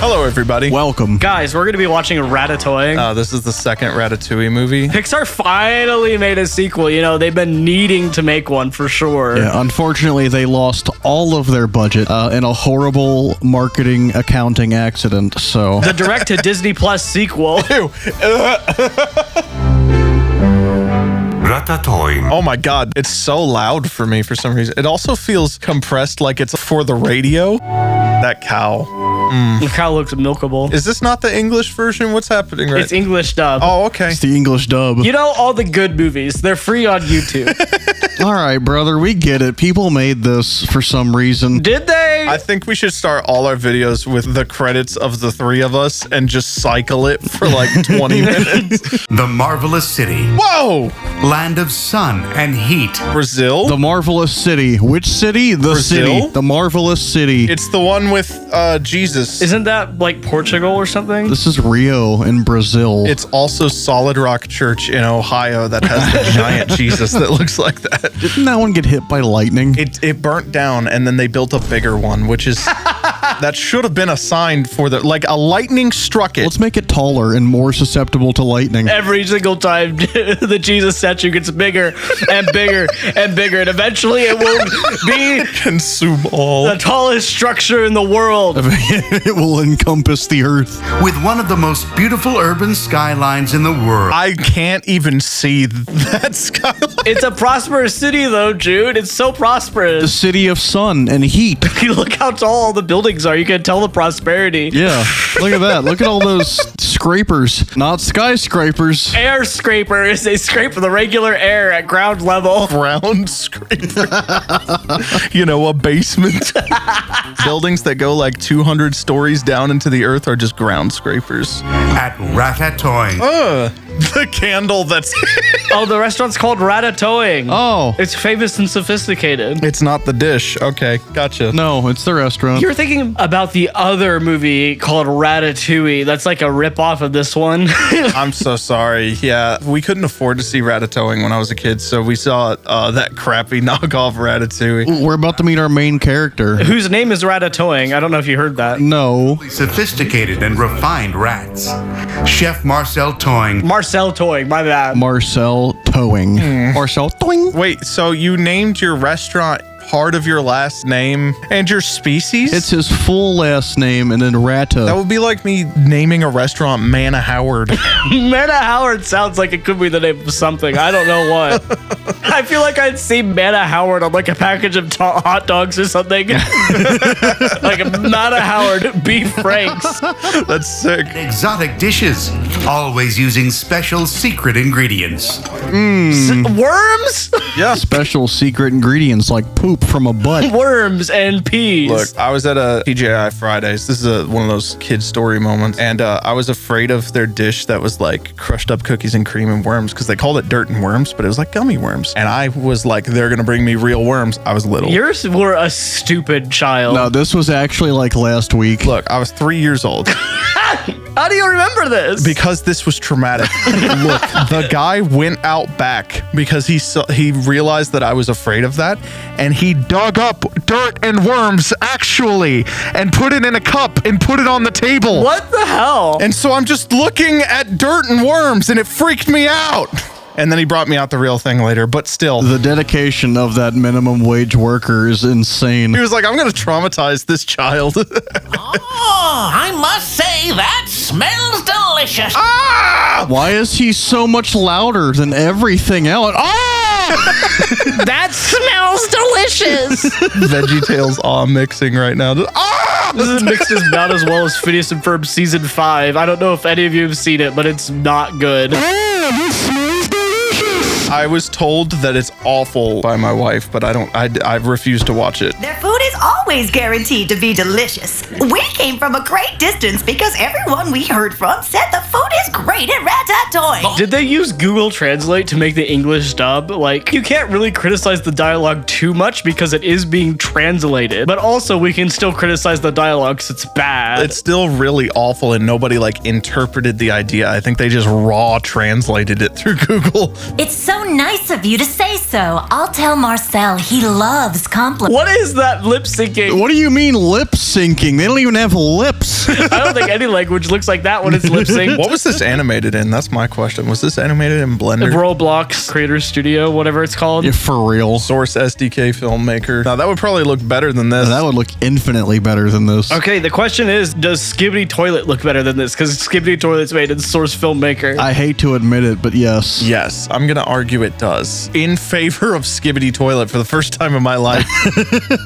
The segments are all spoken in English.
Hello, everybody. Welcome. Guys, we're going to be watching Ratatoing. This is the second Ratatouille movie. Pixar finally made a sequel. You know, they've been needing to make one for sure. Yeah, unfortunately, they lost all of their budget in a horrible marketing accounting accident, so... The direct-to-Disney Plus sequel. Ratatoing. Oh my god, it's so loud for me for some reason. It also feels compressed like it's for the radio. That cow. The cow looks milkable. Is this not the English version? What's happening right It's English dub. Oh, okay. It's the English dub. You know, all the good movies, they're free on YouTube. All right, brother, we get it. People made this for some reason. Did they? I think we should start all our videos with the credits of the three of us and just cycle it for like 20 minutes. The Marvelous City. Whoa! Land of sun and heat. Brazil? The Marvelous City. Which city? The Brazil? city. The Marvelous City. It's the one with Jesus. Isn't that like Portugal or something? This is Rio in Brazil. It's also Solid Rock Church in Ohio that has the giant Jesus that looks like that. Didn't that one get hit by lightning? It burnt down and then they built a bigger one, which is that should have been a sign for like a lightning struck it. Let's make it taller and more susceptible to lightning. Every single time the Jesus statue gets bigger and bigger and bigger, and eventually it will be Consume all. the tallest structure in the world. It will encompass the earth. With one of the most beautiful urban skylines in the world. I can't even see that skyline. It's a prosperous city, though, Jude. It's so The prosperous. city of sun and heat. You look how tall all the buildings are. You can tell the prosperity. Yeah, look at that. Look at all those scrapers. Not skyscrapers. Air scraper is they scrape the regular air at ground level. Ground scraper. A basement. Buildings that go like 200 stories down into the earth are just ground scrapers. At Ratatoing. The candle that's... Oh, the restaurant's called Ratatoing. Oh, It's famous and sophisticated. It's not the dish. Okay, gotcha. no, it's the restaurant. You're thinking about the other movie called Ratatouille. That's like a rip-off of this one. I'm so sorry. Yeah, we couldn't afford to see Ratatouille when I was a kid, so we saw that crappy knockoff Ratatouille. We're about to meet our main character. Whose name is Ratatoing. I don't know if you heard that. No. Sophisticated and refined rats. Chef Marcelle Toing. Marcelle Toing, my bad. Marcelle Toing. Marcelle Toing. Wait, so you named your restaurant part of your last name and your species? It's his full last name and then That Rata. would be like me naming a restaurant Manna Howard. Manna Howard sounds like it could be the name of something. I don't know what. I feel like I'd see Manna Howard on like a package of hot dogs or something. Like Manna Howard beef franks. That's sick. Exotic dishes. Always using special secret ingredients. Worms? Yeah. Special secret ingredients like poop from a butt. Worms and peas. Look, I was at a TGI Fridays. This is one of those kid story moments. And I was afraid of their dish that was like crushed up cookies and cream and worms because they called it dirt and worms, but it was like gummy worms. And I was like, they're going to bring me real worms. I was little. You were a stupid child. No, this was actually like last week. Look, I was 3 years old. How do you remember this? Because this was traumatic. Look, the guy went out back because he realized that I was afraid of that, and he dug up dirt and worms actually and put it in a cup and put it on the table. What the hell? And so I'm just looking at dirt and worms and it freaked me out. And then he brought me out the real thing later, but still. The dedication of that minimum wage worker is insane. He was like, I'm going to traumatize this child. Oh, I must say that smells delicious. Why is he so much louder than everything else? That smells delicious. VeggieTales mixing right now. This is mixed about as well as Phineas and Ferb season 5. I don't know if any of you have seen it, but it's not good. I was told that it's awful by my wife, but I refuse to watch it. Their food is always guaranteed to be delicious. We came from a great distance because everyone we heard from said the food is great at Ratatoing. Did they use Google Translate to make the English dub? Like, you can't really criticize the dialogue too much because it is being translated, but also we can still criticize the dialogue because it's bad. It's still really awful and nobody like interpreted the idea. I think they just raw translated it through Google. It's so so nice of you to say so. I'll tell Marcel he loves compliments. What is that lip syncing? What do you mean lip syncing? They don't even have lips. I don't think any language looks like that when it's lip synced. What was this animated in? That's my question. Was this animated in Blender? Roblox Creator Studio, whatever it's called. Yeah, for real. Source SDK filmmaker. Now that would probably look better than this. That would look infinitely better than this. Okay, the question is, does Skibbity Toilet look better than this? Because Skibbity Toilet's made in Source Filmmaker. I hate to admit it, but yes. Yes, I'm gonna argue it does. In favor of Skibbity Toilet for the first time in my life.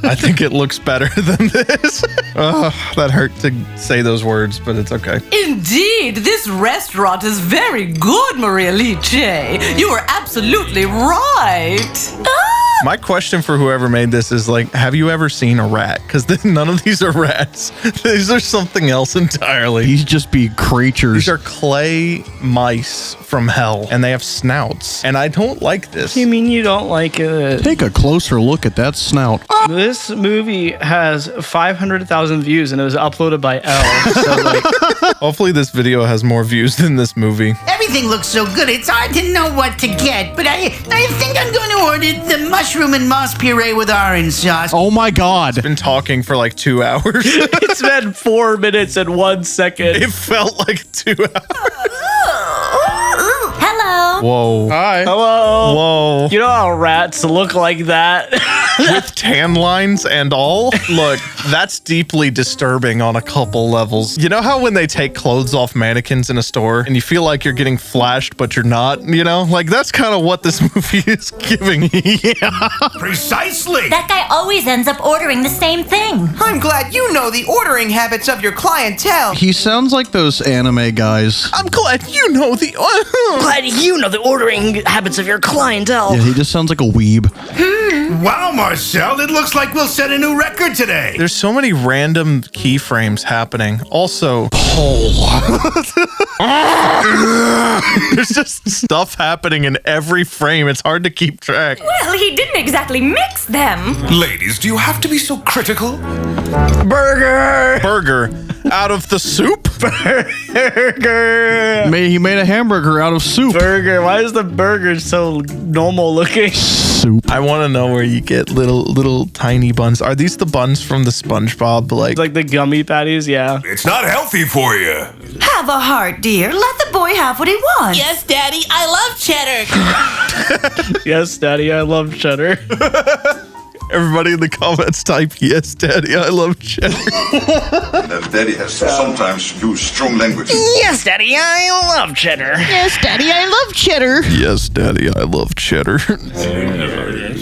I think it looks better than this. That hurt to say those words, but it's okay. Indeed, this restaurant is very good, Maria Liche. You are absolutely right. My question for whoever made this is like, have you ever seen a rat? Because none of these are rats. These are something else entirely. These just be creatures. These are clay mice from hell, and they have snouts. And I don't like this. You mean you don't like it? Take a closer look at that snout. This movie has 500,000 views, and it was uploaded by L. So like, Hopefully this video has more views than this movie. Everything looks so good, it's hard to know what to get. But I think I'm going to order the mushroom and moss puree with orange sauce. Oh my god. Been talking for like 2 hours. it's been 4 minutes and 1 second. It felt like 2 hours. Hello. Whoa. Hi. Hello. Whoa. You know how rats look like that? With tan lines and all? Look, that's deeply disturbing on a couple levels. You know how when they take clothes off mannequins in a store and you feel like you're getting flashed, but you're not, you know? Like, that's kind of what this movie is giving. Yeah. Precisely. That guy always ends up ordering the same thing. I'm glad you know the ordering habits of your clientele. He sounds like those anime guys. I'm glad you know the... Glad you know the ordering habits of your clientele. Yeah, he just sounds like a weeb. Wow, Marcel, it looks like we'll set a new record today. There's so many random keyframes happening. Also, there's just stuff happening in every frame. It's hard to keep track. Well, he didn't exactly mix them. Ladies, do you have to be so critical? Burger out of the soup? Burger. He made a hamburger out of soup. Burger. Why is the burger so normal looking? Soup. I want to know where you get little tiny buns. Are these the buns from the SpongeBob? Like the gummy patties? Yeah. It's not healthy for you. Have a heart, dear. Let the boy have what he wants. Yes, Daddy, I love cheddar. Yes, Daddy, I love cheddar. Everybody in the comments type, yes, Daddy, I love cheddar. Daddy has sometimes used strong language. Yes, Daddy, I love cheddar. Yes, Daddy, I love cheddar. Yes, Daddy, I love cheddar.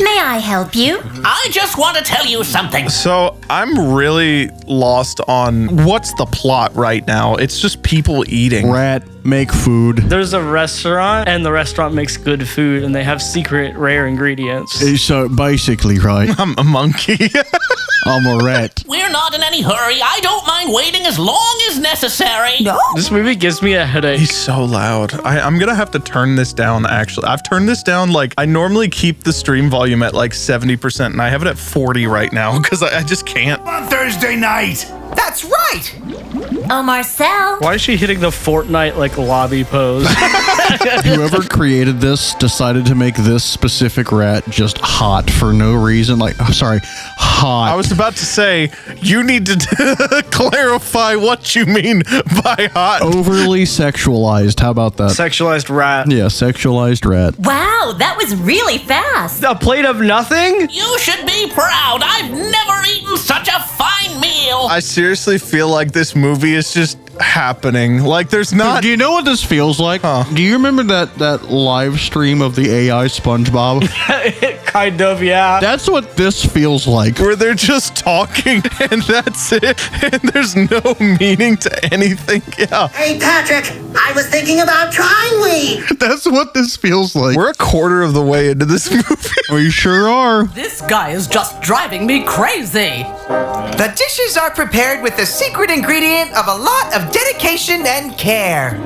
May I help you? I just want to tell you something. So I'm really lost on what's the plot right now. It's just people eating. Rat, make food. There's a restaurant, and the restaurant makes good food, and they have secret rare ingredients. So basically, right? I'm a monkey. I'm a rat. We're not in any hurry. I don't mind waiting as long as necessary. No. This movie gives me a headache. He's so loud. I'm gonna have to turn this down, actually. I've turned this down, like, I normally keep the stream volume at like 70%, and I have it at 40 right now, because I just can't. On Thursday night. That's right. Oh, Marcel. Why is she hitting the Fortnite like lobby pose? Whoever created this decided to make this specific rat just hot for no reason. Like, I'm sorry, hot. I was about to say, you need to clarify what you mean by hot. overly sexualized. How about that? Sexualized rat. Yeah, sexualized rat. Wow, that was really fast. A plate of nothing? You should be proud. I've never eaten such a fine meal. I seriously feel like this movie is just happening. Like, there's not... Do you know what this feels like? Huh. Do you remember that live stream of the AI SpongeBob? Kind of, yeah. That's what this feels like. where they're just talking and that's it, and there's no meaning to anything. Yeah, Hey, Patrick, I was thinking about trying weed. That's what this feels like. we're a quarter of the way into this movie. We sure are. This guy is just driving me crazy. The dishes are prepared with the secret ingredient of a lot of dedication and care.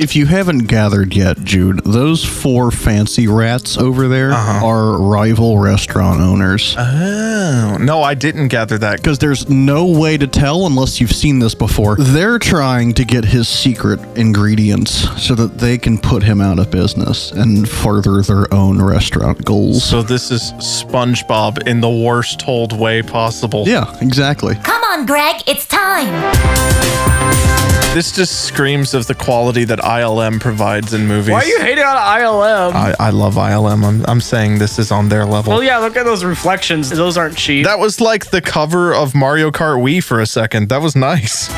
If you haven't gathered yet, Jude, those 4 fancy rats over there are rival restaurant owners. Oh, no, I didn't gather that. Because there's no way to tell unless you've seen this before. They're trying to get his secret ingredients so that they can put him out of business and further their own restaurant goals. So this is SpongeBob in the worst told way possible. Yeah, exactly. Come on, Greg, it's time. This just screams of the quality that ILM provides in movies. Why are you hating on ILM? I love ILM. I'm saying this is on their level. Well, yeah, look at those reflections. Those aren't cheap. That was like the cover of Mario Kart Wii for a second. That was nice.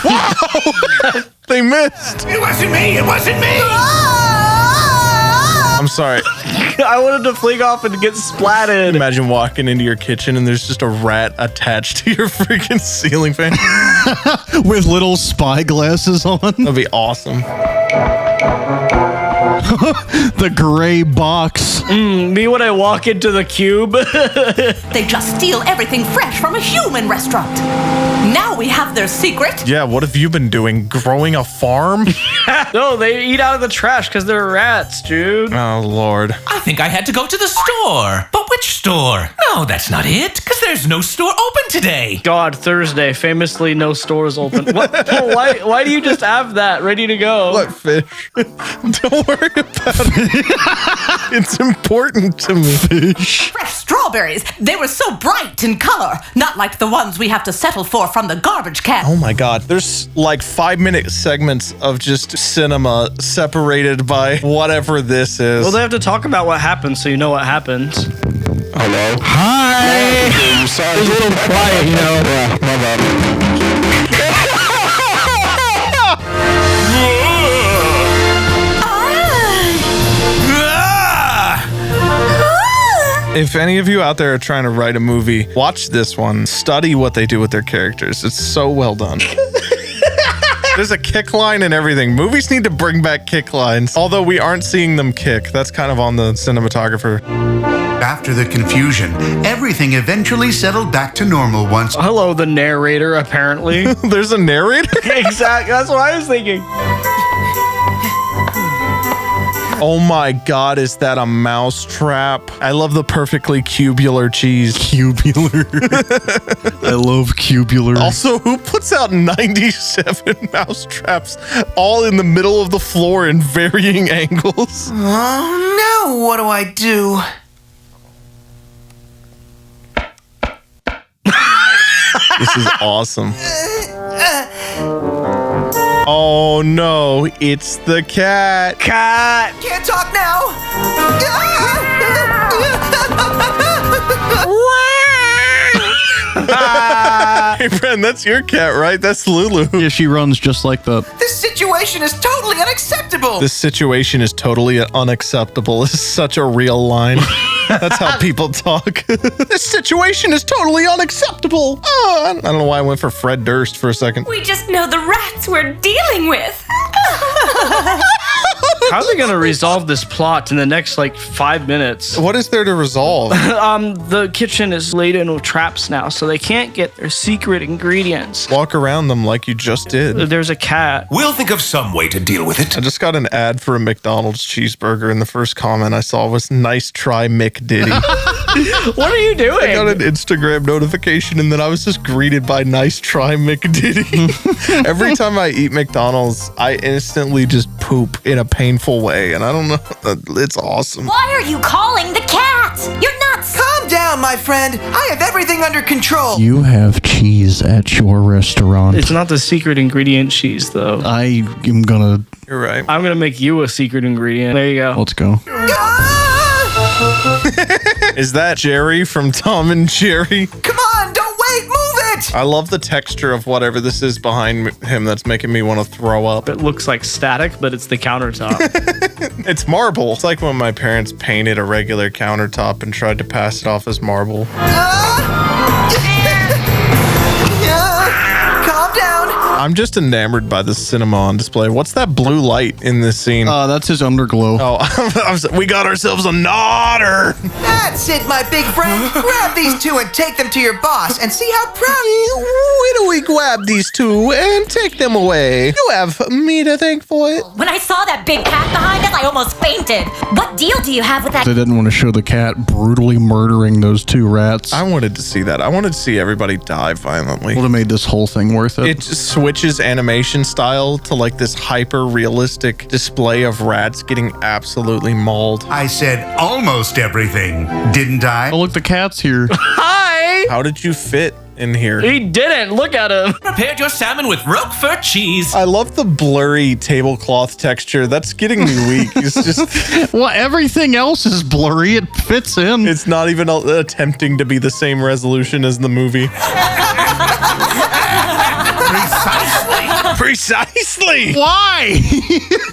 Wow! They missed. It wasn't me. It wasn't me. I'm sorry. I wanted to fling off and get splatted. Imagine walking into your kitchen and there's just a rat attached to your freaking ceiling fan. With little spy glasses on. That'd be awesome. The gray box. Me when I walk into the cube. They just steal everything fresh from a human restaurant. Now we have their secret. Yeah, what have you been doing? Growing a farm? No, they eat out of the trash because they're rats, Jude. Oh, Lord. I think I had to go to the store. But which store? No, that's not it, because there's no store open today. God, Thursday, famously no stores open. What? Why do you just have that ready to go? What fish? Don't worry about it. It's important to me. Fish. Fresh strawberries. They were so bright in color, not like the ones we have to settle for from the garbage can. Oh my God. There's like 5-minute segments of just cinema separated by whatever this is. Well, they have to talk about what happened so you know what happened. Hello? Hi! It's a little quiet, you know. Yeah, my bad. If any of you out there are trying to write a movie, watch this one. Study what they do with their characters. It's so well done. There's a kick line and everything. Movies need to bring back kick lines. Although we aren't seeing them kick. That's kind of on the cinematographer. After the confusion, everything eventually settled back to normal once. Hello, the narrator, apparently. There's a narrator? Exactly. That's what I was thinking. Oh my God, is that a mouse trap? I love the perfectly cubular cheese. Cubular. I love cubular. Also, who puts out 97 mouse traps all in the middle of the floor in varying angles? Oh no, what do I do? This is awesome. Oh no, it's the cat. Cat. Can't talk now. Hey, Bren, that's your cat, right? That's Lulu. Yeah, she runs just like that. This situation is totally unacceptable. This situation is totally unacceptable. This is such a real line. That's how people talk. This situation is totally unacceptable. I don't know why I went for Fred Durst for a second. We just know the rats we're dealing with. How are they going to resolve this plot in the next, 5 minutes? What is there to resolve? The kitchen is laden with traps now, so they can't get their secret ingredients. Walk around them like you just did. There's a cat. We'll think of some way to deal with it. I just got an ad for a McDonald's cheeseburger, and the first comment I saw was, "Nice try, McDiddy." What are you doing? I got an Instagram notification, and then I was just greeted by "Nice try, McDiddy." Every time I eat McDonald's, I instantly just poop in a painful way, and I don't know. It's awesome. Why are you calling the cat? You're nuts. Calm down, my friend. I have everything under control. You have cheese at your restaurant. It's not the secret ingredient cheese, though. I am gonna... You're right. I'm going to make you a secret ingredient. There you go. Let's go. Is that Jerry from Tom and Jerry? Come on, don't wait, move it. I love the texture of whatever this is behind him that's making me want to throw up. It looks like static, but it's the countertop. It's marble. It's like when my parents painted a regular countertop and tried to pass it off as marble. Calm down. I'm just enamored by the cinema on display. What's that blue light in this scene? That's his underglow. Oh, we got ourselves a nodder. That's it, my big friend. Grab these two and take them to your boss and see how proud. Why do we grab these two and take them away? You have me to thank for it. When I saw that big cat behind us, I almost fainted. What deal do you have with that? They didn't want to show the cat brutally murdering those two rats. I wanted to see that. I wanted to see everybody die violently. Would have made this whole thing worth it. It just switches animation style to like this hyper realistic display of rats getting absolutely mauled. I said almost everything, didn't I? Oh, look, the cat's here. Hi! How did you fit in here? He didn't. Look at him. Prepared your salmon with Roquefort cheese. I love the blurry tablecloth texture. That's getting me weak. It's just... Well, everything else is blurry. It fits in. It's not even attempting to be the same resolution as the movie. Precisely. Why?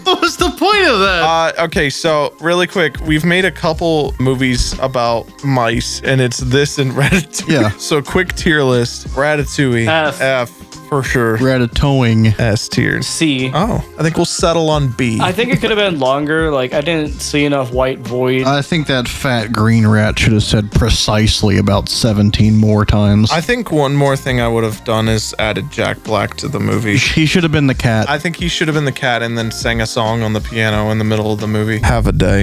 What was the point of that? Okay, so really quick, we've made a couple movies about mice, and it's this and Ratatouille. Yeah. So quick tier list: Ratatouille, F for sure. Ratatoing, S tier. C. Oh, I think we'll settle on B. I think it could have been longer. Like, I didn't see enough white void. I think that fat green rat should have said precisely about 17 more times. I think one more thing I would have done is added Jack Black to the movie. He should have been the cat. I think he should have been the cat and then sang a song on the piano in the middle of the movie. Have a day.